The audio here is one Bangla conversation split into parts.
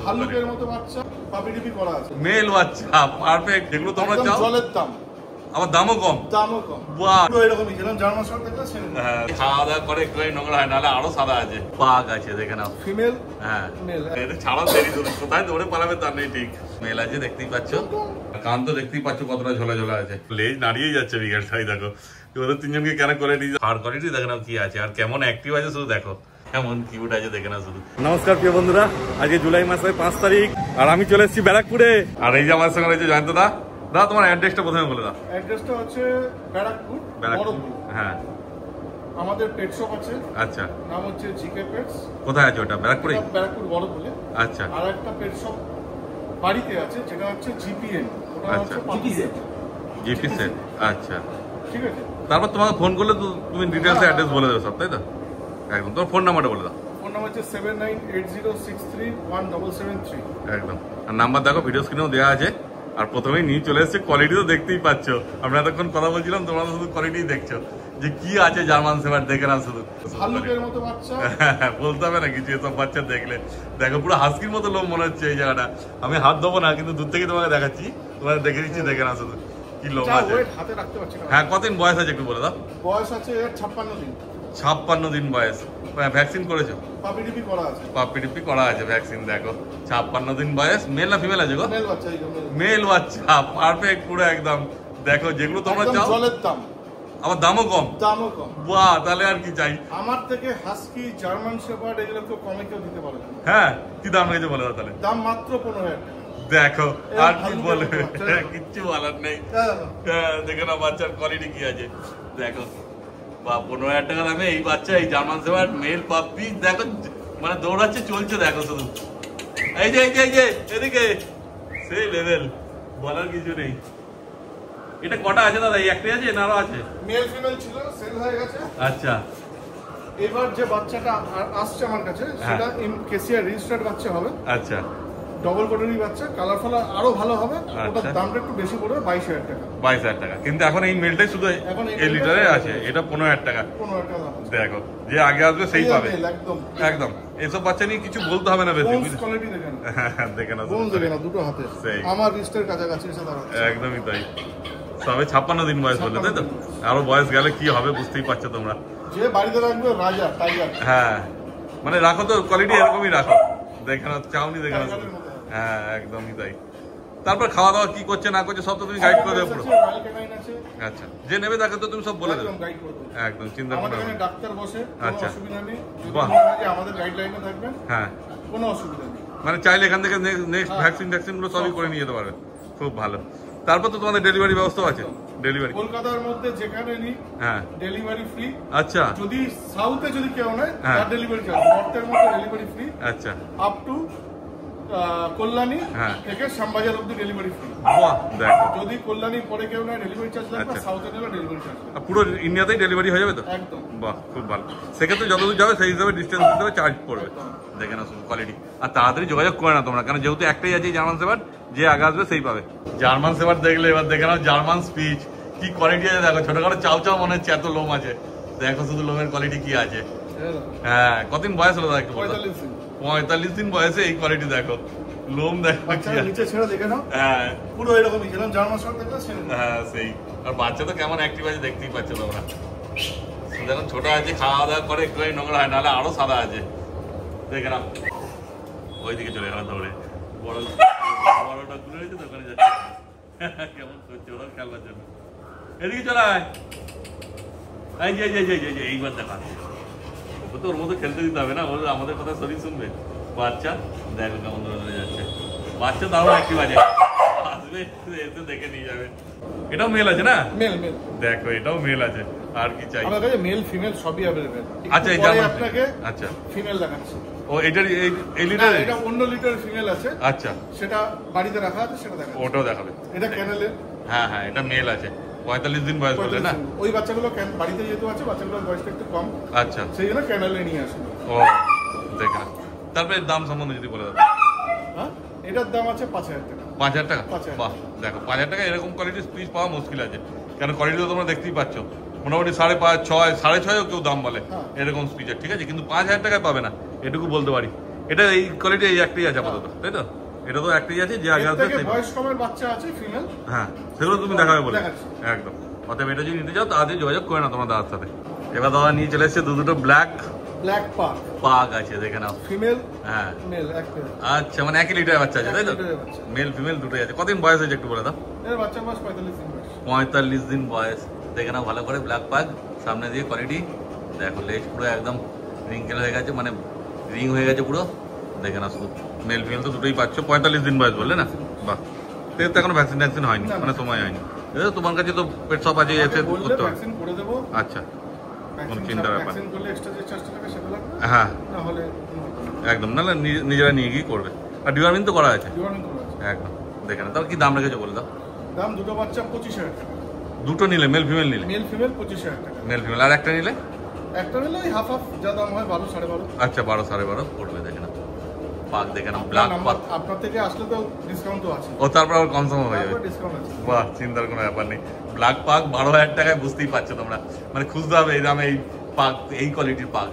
ভাল্লুকের মতো বাচ্চা পাপিডিপি করা আছে, মেল বাচ্চা পারফেক্ট। যেগুলো তোমরা চাও, জলের দাম, আবার দামও কম। বাহ, এরকমই যেরকম জার্মান শর্ট দেখলে খাওয়া দাওয়া করে একটু নোংরা হয়, নাহলে আরো সাদা আছে। পাক আছে দেখে নাও, ফিমেল। হ্যাঁ, এটা ছাড়া দেরি, কোথায় দৌড়ে পালাবে তার নেই ঠিক। মেল আছে দেখতেই পাচ্ছ, কান তো দেখতেই পাচ্ছ কতটা ঝোলা ঝোলা আছে, লেজ নাড়িয়েই যাচ্ছে বিকেল টাই। দেখো ওদের তিনজনকে কেন করে নিয়ে হার কোয়ালিটি দেখে নাও কি আছে, আর কেমন অ্যাক্টিভ আছে শুধু দেখো, কেমন কিউট আছে দেখে নাও শুধু। নমস্কার প্রিয় বন্ধুরা, আজকে জুলাই মাসের 5 তারিখ আর আমি চলে এসেছি ব্যারাকপুরে। আর এই যে আমার সঙ্গে রয়েছে জয়ন্ত দা। দাদা তোমার অ্যাড্রেসটা প্রথমে বলে দাও। অ্যাড্রেসটা হচ্ছে ব্যারাকপুর। হ্যাঁ, আমাদের পেট শপ আছে। আচ্ছা, নাম হচ্ছে জিকে পেটস। কোথায় আছে ওটা? ব্যারাকপুরে। ব্যারাকপুর বড় বলে। আচ্ছা। আর একটা পেট শপ বাড়িতে আছে যেটা হচ্ছে জিপিএন। ওটা হচ্ছে জিপি সেট। আচ্ছা, ঠিক আছে। তারপর তোমাকে ফোন করলে তো তুমি ডিটেইলস অ্যাড্রেস বলে দেবে সব, তাই তো? একদম। তোমার ফোন নাম্বারটা বলে দাও। ফোন নাম্বার হচ্ছে 7980631773। একদম। আর নাম্বার দেখো ভিডিও স্ক্রিনেও দেওয়া আছে। আর প্রথমেই নিয়ে চলে এসেছে, কোয়ালিটি তো দেখতেই পাচ্ছ। আমরা এতক্ষণ কথা বলছিলাম, তোমরা শুধু কোয়ালিটি দেখছো যে কি আছে জার্মান শেফার্ড, দেখে না শুধু ভাল্লুকের মতো বাচ্চা। বলতে হবে না কিছু, এসব বাচ্চা দেখলে দেখো পুরো হাস্কির মতো লোম মনে হচ্ছে এই জায়গাটা। আমি হাত দেবো না, কিন্তু দূর থেকে তোমাকে দেখাচ্ছি, তোমাকে দেখে দিচ্ছি, দেখে না শুধু কি লোম আছে। হাতে রাখতে পারছি না। হ্যাঁ, কতদিন বয়স আছে একটু বলে দাও। বয়স আছে 56 দিন। 56 দিন বয়স। ভ্যাকসিন করেছো? পাপিডিপি করা আছে। পাপিডিপি করা আছে, ভ্যাকসিন দেখো। 56 দিন বয়স। মেল না ফিমেল আছে গো? মেল বাচ্চা। মেল বাচ্চা পারফেক্ট পুরো একদম। দেখো যেগুলো তোমরা চাও, জলের দাম, আবার দামও কম। বাহ, তাহলে আর কি চাই। আমার থেকে হাস্কি, জার্মান শেফার্ড এগুলো তো কমে কেউ দিতে পারবে না। হ্যাঁ, কি দাম রেখেছে বলে দাও তাহলে। দাম মাত্র 15,000 টাকা। দেখো আর কি বলবে, কিচ্ছু বলার নেই। দেখে না বাচ্চার কোয়ালিটি কি আছে দেখো। বা 15,000 টাকা দামে এই বাচ্চা, এই জার্মান শেফার্ড মেল পাপি দেখো, মানে দৌড়াচ্ছে চলছে দেখো শুধু। এই যে এদিকে সেই লেভেল, বলার কিছু নেই। এটা কটা আছে দাদা? এই একটাই আছে না আরো আছে? মেল ফিমেল ছিল, সেল হয়ে গেছে। আচ্ছা। এবার যে বাচ্চাটা আসছে আমার কাছে সেটা কেসিআর রেজিস্টার্ড বাচ্চা হবে। আচ্ছা। ডবল কোডেরই বাচ্চা, কালার ফালার আরো ভালো হবে। ওটার দামটা একটু বেশি পড়বে, 22,000 টাকা। 22,000 টাকা। কিন্তু এখন এই মেলটাই শুধু এই লিটারে আছে, এটা 15,000 টাকা। 15,000 টাকা। দেখো যে আগে আসবে সেই পাবে। একদম একদম। এসব বাচ্চা নিয়ে কিছু বলতে হবে না বেশি। কোয়ালিটি দেখেন, দেখে না বোন দেখে না, দুটো হাতে আমার রিস্টের কাছাকাছি এসে দাঁড়াচ্ছে। একদমই তাই। সবে 56 দিন বয়স বললে, তাই তো? আরো বয়স গেলে কি হবে বুঝতেই পারছো তোমরা। যে বাড়িতে রাখবে রাজা, টাইগার। হ্যাঁ, মানে রাখো তো কোয়ালিটি এরকমই রাখো, দেখে না চাউনি, দেখে না। হ্যাঁ, একদমই তাই। তারপর খাওয়া দাওয়া কি করছে না করছে সব তো তুমি গাইড করে দেবে পুরো। আচ্ছা, যে নেবে তাকে তো তুমি সব বলে দেবে। একদম, চিন্তা করো না। আমাদের ডাক্তার বসে, কোনো অসুবিধা নেই। বাহ, আমাদের গাইডলাইনে থাকবে। হ্যাঁ, কোনো অসুবিধা নেই। মানে চাইলে এখান থেকে নেক্সট ভ্যাকসিন গুলো সবই করে নিয়ে যেতে পারবে। খুব ভালো। তারপর তো তোমাদের ডেলিভারি ব্যবস্থাও আছে। ডেলিভারি কলকাতার মধ্যে যেখানে নিই, হ্যাঁ, ডেলিভারি ফ্রি। আচ্ছা। যদি সাউথে যদি কেউ নেয় তার ডেলিভারি চার্জ, নর্থের মধ্যে ডেলিভারি ফ্রি। আচ্ছা। আপ টু কল্যাণী থেকে শ্যামবাজার অবধি ডেলিভারি ফ্রি। বাহ, দেখো। যদি কল্যাণী পরে কেউ নেয় ডেলিভারি চার্জ লাগবে, সাউথে নিলে ডেলিভারি চার্জ লাগবে। পুরো ইন্ডিয়াতেই ডেলিভারি হয়ে যাবে তো? একদম। বাহ, খুব ভালো। সেক্ষেত্রে যতদূর যাবে সেই হিসাবে ডিস্টেন্স হিসাবে চার্জ পড়বে। দেখে না শুধু কোয়ালিটি। আর তাড়াতাড়ি যোগাযোগ করে না তোমরা, কারণ যেহেতু একটাই আছে জার্মান শেফার্ড, যে আগে আসবে সেই পাবে। জার্মান শেফার্ড দেখলে এবার দেখে নাও জার্মান স্পিচ কি কোয়ালিটি আছে দেখো। ছোটখাটো চাও চাও মনে হচ্ছে, এত লোম আছে। দেখো শুধু লোমের কোয়ালিটি কি আছে। হ্যাঁ, কতদিন বয়স হলো একটু? 45 দিন বয়সে এই কোয়ালিটি দেখো। লোম দেখো নিচে ছেড়ে দেখে নাও। হ্যাঁ, পুরো এরকমই যেরকম জার্মান শর্ট দেখলে। হ্যাঁ, সেই। আর বাচ্চা তো কেমন অ্যাক্টিভ আছে দেখতেই পাচ্ছ তোমরা। দেখো ছোট আছে, খাওয়া দাওয়া করে একটু নোংরা হয়, নাহলে আরো সাদা আছে। দেখে না ওইদিকে চলে গেলাম দৌড়ে। বড়টা ঘুরে হয়েছে তো, ওখানে যাচ্ছে। কেমন করছে ওরা খেলবার জন্য। এদিকে চলায়। এই যে এইবার দেখা ও তো ওর মতো খেলতে দিতে হবে না, আমাদের কথা শরীর শুনবে। বাচ্চা দেখো কেমন ধরে যাচ্ছে। বাচ্চা দারুণ অ্যাক্টিভ আছে, আসবে এসে দেখে নিয়ে যাবে। এটাও মেল আছে না? মেল। দেখো এটাও মেল আছে। আর কি চাই? আমার কাছে মেল ফিমেল সবই अवेलेबल। আচ্ছা, এই জার্মান আপনাকে আচ্ছা ফিমেল দেখাচ্ছি। ও এটার এই লিটার, এটা অন্য লিটার ফিমেল আছে। আচ্ছা, সেটা বাড়িতে রাখা আছে, সেটা দেখাবো। ওটাও দেখাবে। এটা ক্যানেলে। হ্যাঁ, এটা মেল আছে। 45 দিন বয়স বলে না? ওই বাচ্চাগুলো বাড়িতে যেহেতু আছে, বাচ্চাগুলোর বয়সটা একটু কম। আচ্ছা, সেই জন্য ক্যানেলে নিয়ে আসে। ও দেখে না। তারপরে দাম সম্বন্ধে যদি বলে দাও। হ্যাঁ, এটার দাম আছে 5,000 টাকা। 5,000 টাকা? বাহ, দেখো 5,000 টাকা এরকম কোয়ালিটির স্পিচ পাওয়া মুশকিল আছে, কারণ কোয়ালিটি তো তোমরা দেখতেই পাচ্ছ। মোটামুটি 5.5, 6, 6.5ও কেউ দাম বলে এরকম স্পিচের, ঠিক আছে? কিন্তু 5,000 টাকায় পাবে না, এটুকু বলতে পারি। এটা এই কোয়ালিটি এই একটাই আছে আপাতত, তাই তো? এটা তো একটাই আছে যে আগে আছে। বয়স কমের বাচ্চা আছে ফিমেল। হ্যাঁ, সেগুলো তুমি দেখাবে বলে একদম। অতএব এটা যদি নিতে চাও তাড়াতাড়ি যোগাযোগ করে না তোমার দাদার সাথে। এবার দাদা নিয়ে চলে এসছে দুটো ব্ল্যাক পাগ আছে, দেখে নাও। ফিমেল, হ্যাঁ মেল এক। আচ্ছা, মানে 1 লিটার বাচ্চা আছে, তাই তো? মেল ফিমেল দুটোই আছে। কতদিন বয়স হয়েছে একটু বলে দাও। এর বাচ্চা বয়স 45 দিন বয়স। 45 দিন বয়স, দেখে নাও ভালো করে। ব্ল্যাক পাগ, সামনে দিয়ে কোয়ালিটি দেখো, লেজ পুরো একদম রিঙ্কেল হয়ে গেছে, মানে রিং হয়ে গেছে পুরো, দেখে না। শুধু মেল ফিমেল তো দুটোই পাচ্ছ। 45 দিন বয়স বললে না? বাহ, এর তো এখনো ভ্যাকসিন হয়নি, মানে সময় হয়নি। তোমার কাছে তো পেট শপ আছে, এসে করতে হবে। আচ্ছা, কোনো চিন্তার ব্যাপার। হ্যাঁ একদম, নাহলে নিজেরা নিয়ে গিয়ে করবে। আর ডিওয়ার্মিং তো করা আছে একদম, দেখে না। তাহলে কি দাম রেখেছো বলে দাও। দাম দুটো বাচ্চা 25,000 টাকা। দুটো নিলে মেল ফিমেল নিলে? মেল ফিমেল 25,000 টাকা। Male female. আর একটা নিলে? একটা নিলে হাফ হাফ, যা দাম হয় 12 12.5। আচ্ছা, 12 12.5 পড়বে, দেখে না। পাক দেখে না, ব্ল্যাক পাক। আপনার থেকে আসলে তো ডিসকাউন্ট আছে। ও, তারপর আবার কম সম হয়ে যাবে। ডিসকাউন্ট আছে। বাহ, চিন্তার কোনো ব্যাপার নেই। ব্ল্যাক পাক 12,000 টাকায়, বুঝতেই পারছো তোমরা। মানে খুঁজতে হবে এই দামে এই পাক, এই কোয়ালিটির পাক।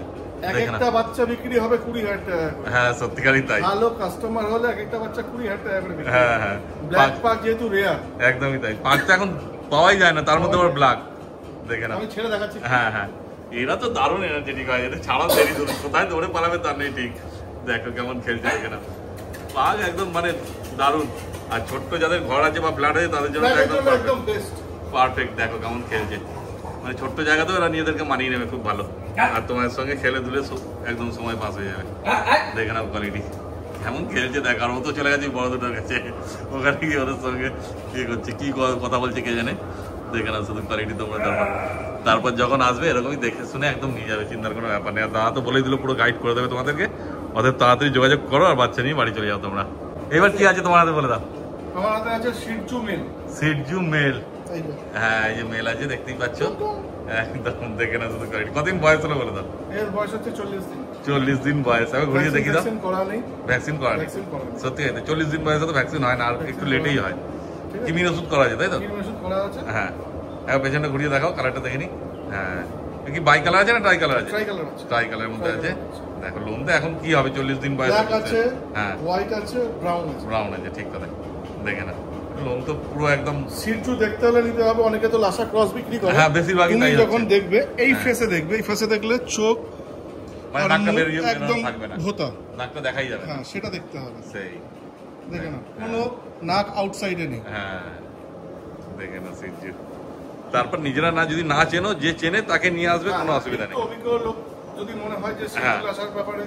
একটা বাচ্চা বিক্রি হবে 20,000 টাকা। হ্যাঁ, সত্যিকারই তাই। ভালো কাস্টমার হলে একটা বাচ্চা 20,000 টাকা করে বিক্রি। হ্যাঁ হ্যাঁ, ব্ল্যাক পাক যেহেতু রেয়ার। একদমই তাই। পাকটা এখন পাওয়াই যায় না, তার মধ্যে আবার ব্ল্যাক, দেখে না। আমি ছেড়ে দেখাচ্ছি। হ্যাঁ হ্যাঁ, এরা তো দারুণ এনার্জেটিক হয়, এদের ছাড়া দেরি তো কোথায় দৌড়ে পালাবে তার নেই ঠিক। দেখো কেমন খেলছে, দেখে না। পাক একদম মানে দারুণ। আর ছোট্ট যাদের ঘর আছে বা ফ্ল্যাট আছে তাদের জন্য একদম বেস্ট, পারফেক্ট। দেখো কেমন খেলছে, মানে ছোট্ট জায়গাতেও এরা নিজেদেরকে মানিয়ে নেবে খুব ভালো। আর তোমার সঙ্গে খেলে ধুলে একদম সময় পাস হয়ে যাবে। দেখে নাও কোয়ালিটি কেমন খেলছে, দেখার মতো। চলে গেছি বড় দুটোর কাছে, ওখানে গিয়ে ওদের সঙ্গে ইয়ে করছে, কি কথা বলছে কে জানে। দেখে নাও শুধু কোয়ালিটি তোমরা। তারপর যখন আসবে এরকমই দেখে শুনে একদম নিয়ে যাবে, চিন্তার কোনো ব্যাপার নেই। আর দাদা তো বলেই দিল পুরো গাইড করে দেবে তোমাদেরকে। অতএব তাড়াতাড়ি যোগাযোগ করো আর বাচ্চা নিয়ে বাড়ি চলে যাও তোমরা। এবার কি আছে তোমার হাতে বলে দাও। আমার হাতে আছে শিটজু মেল। শিটজু মেল, হ্যাঁ এই যে মেল আছে, দেখতেই পাচ্ছ একদম। দেখে না শুধু কোয়ালিটি। কতদিন বয়স হলো বলে দাও। এর বয়স হচ্ছে 40 দিন। 40 দিন বয়স। আমি ঘুরিয়ে দেখি দাও। ভ্যাকসিন করা নেই। ভ্যাকসিন করা নেই, সত্যি। 40 দিন বয়সে তো ভ্যাকসিন হয় না, আর একটু লেটেই হয়। কিমিন ওষুধ করা আছে, তাই তো? কিমিন ওষুধ করা আছে। হ্যাঁ, একবার পেছনটা ঘুরিয়ে দেখাও, কালারটা দেখে নি। হ্যাঁ, কি বাই কালার আছে না ট্রাই কালার আছে? ট্রাই কালারের মধ্যে আছে। দেখো লোন তো এখন কি হবে, 40 দিন বয়স আছে। হ্যাঁ, হোয়াইট আছে, ব্রাউন আছে। ব্রাউন আছে, ঠিক কথা। দেখে না, লোন তো পুরো একদম। শিটজু দেখতে হলে নিতে হবে। অনেকে তো লাসা ক্রস বিক্রি করে। হ্যাঁ, বেশিরভাগই তাই। যখন দেখবে এই ফেসে দেখবে, এই ফেসে দেখলে চোখ মানে নাকটা বেরিয়ে একদম থাকবে না, ভোতা নাকটা দেখাই যাবে। হ্যাঁ, সেটা দেখতে হবে। সেই দেখে না, কোনো নাক আউটসাইডে নেই। হ্যাঁ, দেখে না শিটজু। তারপর নিজেরা না যদি না চেনো, যে চেনে তাকে নিয়ে আসবে, কোনো অসুবিধা নেই। অভিজ্ঞ লোক যদি মনে হয় যে শিটজু আসার ব্যাপারে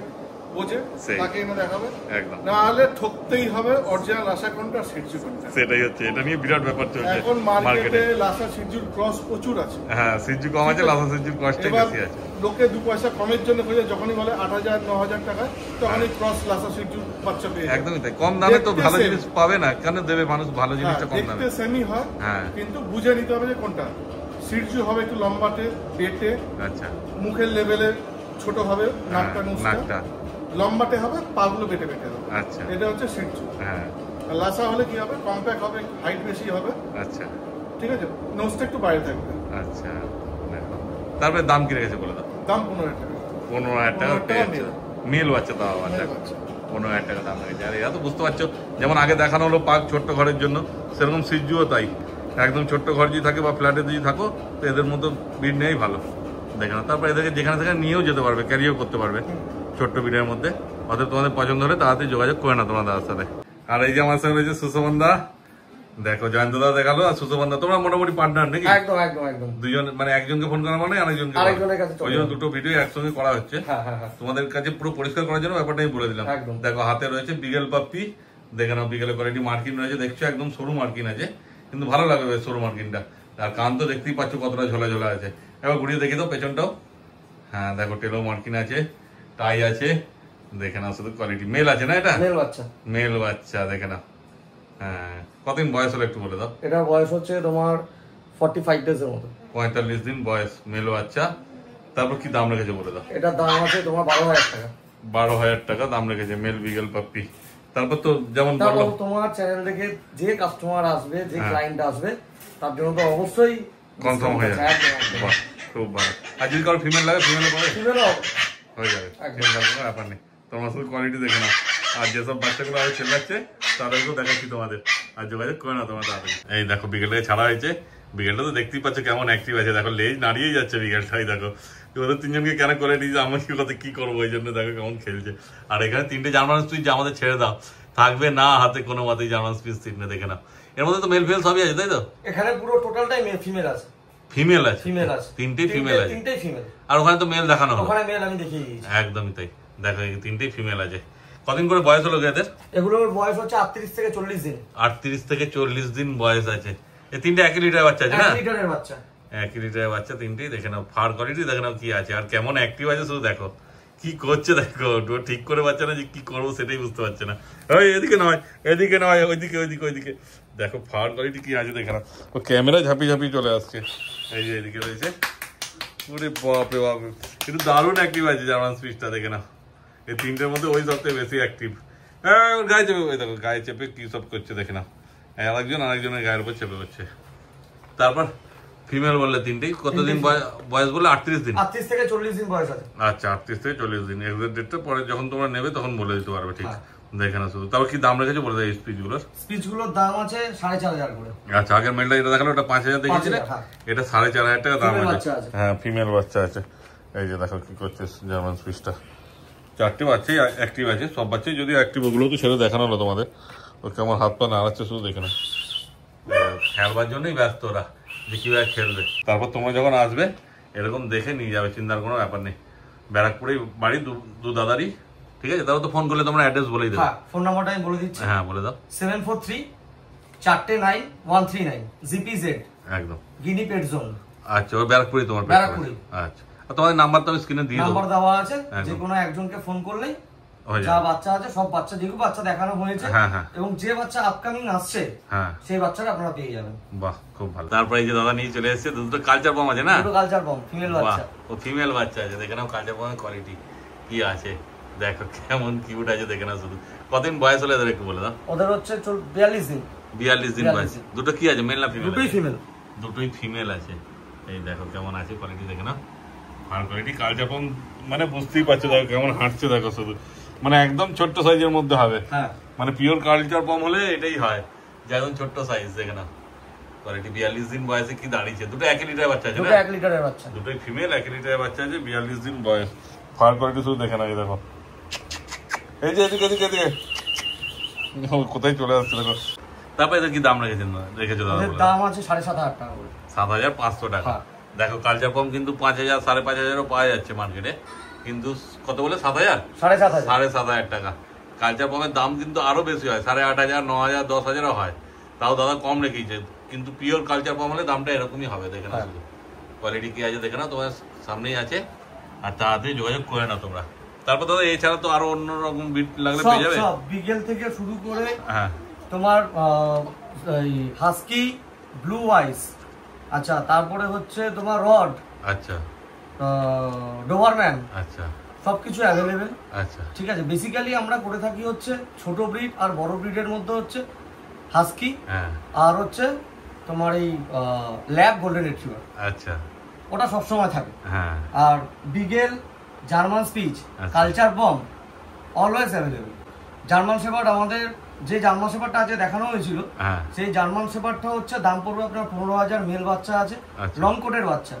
বোঝে, তাকে এনে দেখাবে। একদম, না হলে ঠকতেই হবে। অরিজিনাল আশা কোনটা, শিটজু কোনটা, সেটাই হচ্ছে। এটা নিয়ে বিরাট ব্যাপার চলছে এখন মার্কেটে। লাসা শিটজুর ক্রস প্রচুর আছে। হ্যাঁ, শিটজু কম আছে, লাসা শিটজুর কষ্টে বেশি আছে। লোকে 2 পয়সা কমের জন্য খোঁজে, যখনই বলে 8,000 9,000 টাকা, তখনই ক্রস লাসা শিটজুর বাচ্চা পেয়ে যায়। একদমই তাই। কম দামে তো ভালো জিনিস পাবে না, কেন দেবে মানুষ ভালো জিনিসটা কম দামে? দেখতে সেমই হয়, কিন্তু বুঝে নিতে হবে যে কোনটা। শিটজু হবে একটু লম্বাটে, বেটে। আচ্ছা, মুখের লেভেলে ছোট হবে, নাকটা লম্বাটে হবে, পাগুলো বেটে বেটে হবে। আচ্ছা, এটা হচ্ছে শিটজু। হ্যাঁ, আর লাসা হলে কি হবে, কম্প্যাক্ট হবে, হাইট বেশি হবে। আচ্ছা, ঠিক আছে, নোজটা একটু বাইরে থাকবে। আচ্ছা, তারপরে দাম কি রেখেছে বলে দাও। দাম 15,000 টাকা। 15,000 টাকা মেল বাচ্চা, তাও বাচ্চা 15,000 টাকা দাম রেখেছে। আর এরা তো বুঝতে পারছো, যেমন আগে দেখানো হলো পাক ছোট্ট ঘরের জন্য, সেরকম শিটজুও তাই। একদম ছোট্ট ঘর যদি থাকে বা ফ্ল্যাটে যদি থাকো, তো এদের মতো ব্রিড নেই ভালো, দেখে না। তারপর এদেরকে যেখানে সেখানে নিয়েও যেতে পারবে, ক্যারিও করতে পারবে ছোট্ট ব্রিডের মধ্যে। অর্থাৎ তোমাদের পছন্দ হলে তাড়াতাড়ি যোগাযোগ করে না তোমার দাদার সাথে। আর এই যে আমার সঙ্গে রয়েছে সুশোভন দা। দেখো, জয়ন্ত দা দেখালো আর সুশোভন দা, তোমরা মোটামুটি পার্টনার নাকি? একদম একদম একদম। দুজন, মানে একজনকে ফোন করা মানে আরেকজনকে, ওই জন্য দুটো ভিডিও একসঙ্গে করা হচ্ছে। তোমাদের কাছে পুরো পরিষ্কার করার জন্য ব্যাপারটা আমি বলে দিলাম। দেখো, হাতে রয়েছে বিগেল পাপ্পি, দেখে নাও। বিগেলের কোয়ালিটি মার্কিন রয়েছে, দেখছো একদম সরু মার্কিন আছে, কিন্তু ভালো লাগবে সরু মার্কিনটা। আর কান তো দেখতেই পাচ্ছ কতটা ঝোলা ঝোলা আছে। এবার ঘুরিয়ে দেখি তো পেছনটাও। হ্যাঁ, দেখো টেলো মার্কিন আছে, টাই আছে, দেখে নাও শুধু কোয়ালিটি। মেল আছে না? এটা মেল বাচ্চা, মেল বাচ্চা, দেখে নাও। হ্যাঁ, কতদিন বয়স হলো একটু বলে দাও। এটা বয়স হচ্ছে তোমার 45 ডেজ এর মতো। 45 দিন বয়স, মেল বাচ্চা। তারপর কি দাম রেখেছে বলে দাও। এটা দাম আছে তোমার 12,000 টাকা। 12,000 টাকা দাম রেখেছে মেল বিগেল পাপ্পি। তারপর তো যেমন বললাম, তোমার চ্যানেল থেকে যে কাস্টমার আসবে, যে ক্লায়েন্ট আসবে, তার জন্য তো অবশ্যই কনফার্ম হয়ে যাবে। খুব ভালো। আর যদি কারো ফিমেল লাগে, ফিমেল হয়ে যাবে, চিন্তার কোনো ব্যাপার নেই। তোমার শুধু কোয়ালিটি দেখে নাও। আর যেসব বাচ্চাগুলো আরো চেল্লাচ্ছে তাদেরকেও দেখাচ্ছি তোমাদের, আর যোগাযোগ করে না তোমার তাড়াতাড়ি। এই দেখো বিকেলটাকে ছাড়া হয়েছে, বিকেলটা তো দেখতেই পাচ্ছ কেমন অ্যাক্টিভ আছে, দেখো লেজ নাড়িয়েই যাচ্ছে বিকেলটাই। দেখো ওদের তিনজনকে কেন করে নিয়েছে, আমার কি কথা কি করবো, ওই জন্য দেখো কেমন খেলছে। আর এখানে 3টে জার্মান স্পিচ যে আমাদের ছেড়ে দাও, থাকবে না হাতে কোনো মতেই জার্মান স্পিচ 3টে, দেখে নাও। এর মধ্যে তো মেল ফিমেল সবই আছে তাই তো? এখানে পুরো টোটালটাই মেল ফিমেল আছে। ফিমেল আছে? ফিমেল আছে, 3টেই ফিমেল আছে। 3টেই ফিমেল। আর ওখানে তো মেল দেখানো হলো? ওখানে মেল আমি দেখিয়ে দিয়েছি। একদমই তাই, দেখো এই 3টেই ফিমেল আছে। কদিন করে বয়স হলো এদের? এগুলোর বয়স হচ্ছে 38 থেকে 40 দিন। 38 থেকে 40 দিন বয়স আছে। এই 3টে 1 লিটারের বাচ্চা আছে না? 1 লিটারের বাচ্চা। 1 লিটারের বাচ্চা 3টেই, দেখে নাও ফার কোয়ালিটি দেখে নাও কি আছে, আর কেমন অ্যাক্টিভ আছে শুধু দেখো। কি করছে দেখো, ঠিক করে পাচ্ছে না যে কি করবো সেটাই বুঝতে পারছে না। ওই এদিকে নয়, এদিকে নয়, ওইদিকে ওইদিকে ওইদিকে। দেখো ফার কোয়ালিটি কি আছে দেখে নাও। ও ক্যামেরা ঝাঁপিয়ে ঝাঁপিয়ে চলে আসছে। এই যে এদিকে রয়েছে, ওরে বাপরে বাপ, কিন্তু দারুণ অ্যাক্টিভ আছে জার্মান স্পিচটা, দেখে নাও। এই 3টের মধ্যে ওই সবথেকে বেশি অ্যাক্টিভ। হ্যাঁ ওর গায়ে চেপে, ওই দেখো গায়ে চেপে কি সব করছে দেখে নাও। আরেকজনের গায়ের উপর চেপে করছে। তারপর ফিমেল বললে 3টেই, কতদিন বয়স বললে? 38 দিন। 38 থেকে 40 দিন বয়স আছে। আচ্ছা 38 থেকে 40 দিন। এক্সাক্ট ডেটটা পরে যখন তোমরা নেবে তখন বলে দিতে পারবে, ঠিক? দেখে না শুধু। তারপর কি দাম রেখেছে বলে দেয় স্পিচগুলোর? স্পিচগুলোর দাম আছে 4500 করে। আচ্ছা আগের মেলটা এটা দেখালো, ওটা 5000 দেখিয়েছিলে, এটা 4500 টাকা দাম আছে। হ্যাঁ ফিমেল বাচ্চা আছে। এই যে দেখো কি করছে জার্মান স্পিচটা। 4টে বাচ্চাই অ্যাক্টিভ আছে, সব বাচ্চাই যদি অ্যাক্টিভ, ওগুলো তো ছেড়ে দেখানো হলো তোমাদের। ও কেমন হাত পা নাড়াচ্ছে শুধু দেখে না, খেলবার জন্যই ব্যস্ত ওরা যে কিভাবে খেলবে। তারপর তোমরা যখন আসবে এরকম দেখে নিয়ে যাবে, চিন্তার কোনো ব্যাপার নেই। ব্যারাকপুরেই বাড়ি, দু দাদারই, ঠিক আছে? তারপর তো ফোন করলে তোমরা অ্যাড্রেস বলেই দেবে। ফোন নাম্বারটা আমি বলে দিচ্ছি। হ্যাঁ বলে দাও। 74349139 জিপিজেড একদম গিনি পেট জোন। আচ্ছা ওই ব্যারাকপুরে তোমার? ব্যারাকপুরে। আচ্ছা তোমাদের নাম্বার তো আমি স্ক্রিনে দিয়ে দেবো। নাম্বার দেওয়া আছে, যে কোনো একজনকে ফোন করলেই যা বাচ্চা আছে সব বাচ্চা, যেগুলো বাচ্চা দেখানো হয়েছে এবং যে বাচ্চা আপকামিং আসছে সেই বাচ্চাটা আপনারা পেয়ে যাবেন। বাহ খুব ভালো। তারপরে এই যে দাদা নিয়ে চলে এসেছে, দুটো কালচার বম আছে না? দুটো কালচার বম ফিমেল বাচ্চা। ও ফিমেল বাচ্চা আছে, দেখে নাও কালচার বমের কোয়ালিটি কি আছে, দেখো কেমন কিউট আছে, দেখে নাও শুধু। কতদিন বয়স হলো এদের একটু বলে দাও? ওদের হচ্ছে 42 দিন। 42 দিন বয়স। দুটো কি আছে, মেল না ফিমেল? দুটোই ফিমেল। দুটোই ফিমেল আছে। এই দেখো কেমন আছে কোয়ালিটি, দেখে নাও। আর কোয়ালিটি কালচার বম মানে বুঝতেই পারছো, দেখো কেমন হাঁটছে দেখো শুধু, মানে একদম ছোট্ট সাইজের মধ্যে হবে। মানে পিওর কালচার বম হলে এটাই হয় যে একদম ছোট্ট সাইজ, দেখে নাও কোয়ালিটি। 42 দিন বয়সে কি দাঁড়িয়েছে। দুটো 1 লিটারের বাচ্চা আছে না? দুটো 1 লিটারের বাচ্চা। দুটোই ফিমেল, 1 লিটারের বাচ্চা আছে, 42 দিন বয়স। ফার কোয়ালিটি শুধু দেখে নাও, এই দেখো। এই যে এদিকে এদিকে এদিকে কোথায় চলে আসছে দেখো। তারপরে এদের কি দাম রেখেছো দাদা? দাম আছে 7500 টাকা করে। 7500 টাকা। দেখো কালচার বম কিন্তু 5000 5500 পাওয়া যাচ্ছে মার্কেটে, কিন্তু কত বলে? 7000 7500 টাকা। কালচার বমের দাম কিন্তু আরো বেশি হয়, 8500 9000 10000 হয়, তাও দাদা কম রেখেছে। কিন্তু পিওর কালচার বম হলে দামটা এরকমই হবে, দেখে নাও শুধু কোয়ালিটি কি আছে, দেখে নাও তোমার সামনেই আছে। আর তাড়াতাড়ি যোগাযোগ করে নাও তোমরা। তারপর দাদা এছাড়া তো আরো অন্য রকম বিট লাগলে পেয়ে যাবে। সব বিগেল থেকে শুরু করে তোমার হাস্কি, ব্লু আইস, আচ্ছা তারপরে হচ্ছে তোমার রড, আচ্ছা ডোবারম্যান, আচ্ছা সবকিছু অ্যাভেলেবেল। আচ্ছা ঠিক আছে। বেসিক্যালি আমরা করে থাকি হচ্ছে ছোট ব্রিড আর বড় ব্রিডের মধ্যে হচ্ছে হাস্কি আর হচ্ছে তোমার এই ল্যাব গোল্ডেন রিট্রিভার। আচ্ছা ওটা সবসময় থাকে। আর বিগেল, জার্মান স্পিচ, কালচার বম অলওয়েজ অ্যাভেলেবেল। জার্মান শেপার্ড, আমাদের যে জার্মান শেপার্ডটা আছে দেখানো হয়েছিল, সেই জার্মান শেপার্ডটা হচ্ছে দাম পড়বে আপনার 15000। মেল বাচ্চা আছে, লং কোটের বাচ্চা।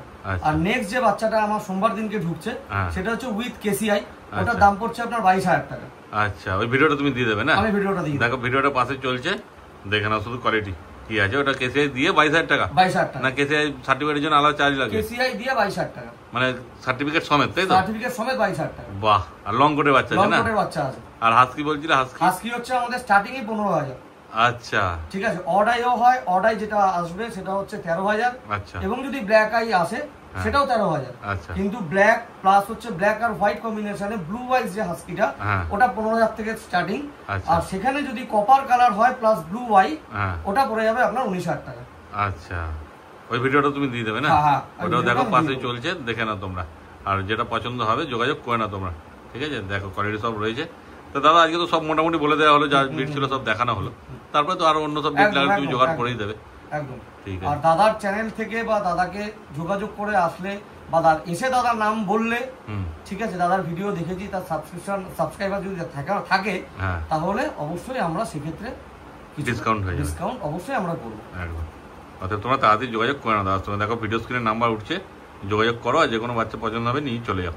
আর নেক্সট যে বাচ্চাটা আমার সোমবার দিনকে ঢুকছে সেটা হচ্ছে উইথ কেসিআই, ওটার দাম পড়ছে আপনার 22000 টাকা। আচ্ছা ওই ভিডিওটা তুমি দিয়ে দেবে না? আমি ভিডিওটা দিয়ে দেখো, ভিডিওটা পাশে চলছে, দেখে নাও শুধু কোয়ালিটি কি আছে। ওটা কেসিআই দিয়ে 22000 টাকা। 22000 টাকা না কেসিআই সার্টিফিকেটের জন্য আলাদা চার্জ লাগে? কেসিআই দিয়ে 22000 টাকা, মানে সার্টিফিকেট সমেত, তাই তো? সার্টিফিকেট সমেত 22000 টাকা। বাহ। আর লং কোটের বাচ্চা আছে না? লং কোটের বাচ্চা আছে। আর হাস্কি বলছিলে? হাস্কি হচ্ছে আমাদের স্টার্টিং এ 15000। আচ্ছা ঠিক আছে। অডাইও হয়, অডাই যেটা আসবে সেটা হচ্ছে 13000। আচ্ছা। এবং যদি ব্ল্যাক আই আসে সেটাও 13000। আচ্ছা। কিন্তু ব্ল্যাক প্লাস হচ্ছে ব্ল্যাক আর হোয়াইট কম্বিনেশনে ব্লু আইস যে হাস্কিটা, ওটা 15000 থেকে স্টার্টিং। আর সেখানে যদি কপার কালার হয় প্লাস ব্লু আই, ওটা পড়ে যাবে আপনার 19000 টাকা। আচ্ছা ওই ভিডিওটা তুমি দিয়ে দেবে না? ওটাও দেখো পাশে চলছে, দেখে নাও তোমরা। আর যেটা পছন্দ হবে যোগাযোগ করে নাও তোমরা, ঠিক আছে? দেখো কোয়ালিটি সব রয়েছে। তো দাদা আজকে তো সব মোটামুটি বলে দেওয়া হলো, যা বিট ছিল সব দেখানো হলো। তারপরে তো আরো অন্য সব বিট লাগলে তুমি জোগাড় করেই দেবে। একদম। আর দাদার চ্যানেল থেকে বা দাদাকে যোগাযোগ করে আসলে বা এসে দাদার নাম বললে, ঠিক আছে, দাদার ভিডিও দেখেছি, তার সাবস্ক্রাইবার যদি থাকে তাহলে অবশ্যই আমরা সেক্ষেত্রে ডিসকাউন্ট অবশ্যই আমরা করবো। একদম। অর্থাৎ তোমরা তাড়াতাড়ি যোগাযোগ করে না দাদার সঙ্গে, দেখো ভিডিও স্ক্রিনে নাম্বার উঠছে, যোগাযোগ করো, আর যে কোনো বাচ্চা পছন্দ হবে নিয়ে চলে যাও।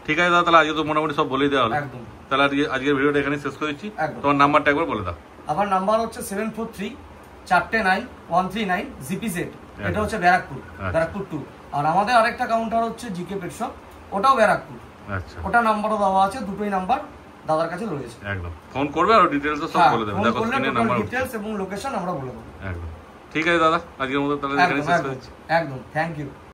ঠিক আছে দাদা, তাহলে আজকে তো মোটামুটি সব বলেই দেওয়া হলো। একদম। তাহলে আজকের ভিডিওটা এখানে শেষ করে দিচ্ছি। তোমার নাম্বারটা একবার বলে দাও। আমার নাম্বার হচ্ছে 74349139 GPZ, এটা হচ্ছে ব্যারাকপুর 2। আর আমাদের আরেকটা কাউন্টার হচ্ছে জিকে পেট শপ, ওটাও ব্যারাকপুর। আচ্ছা, ওটা নাম্বারও দেওয়া আছে, দুটোই নাম্বার দাদার কাছে রয়েছে। একদম, ফোন করবে আর ডিটেইলস সব বলে দেবে, দেখো স্ক্রিনে নাম্বার, ডিটেইলস এবং লোকেশন আমরা বলে দেব। একদম। ঠিক আছে দাদা, আজকের মতো তাহলে এখানে শেষ করে দিচ্ছি। একদম, থ্যাংক ইউ।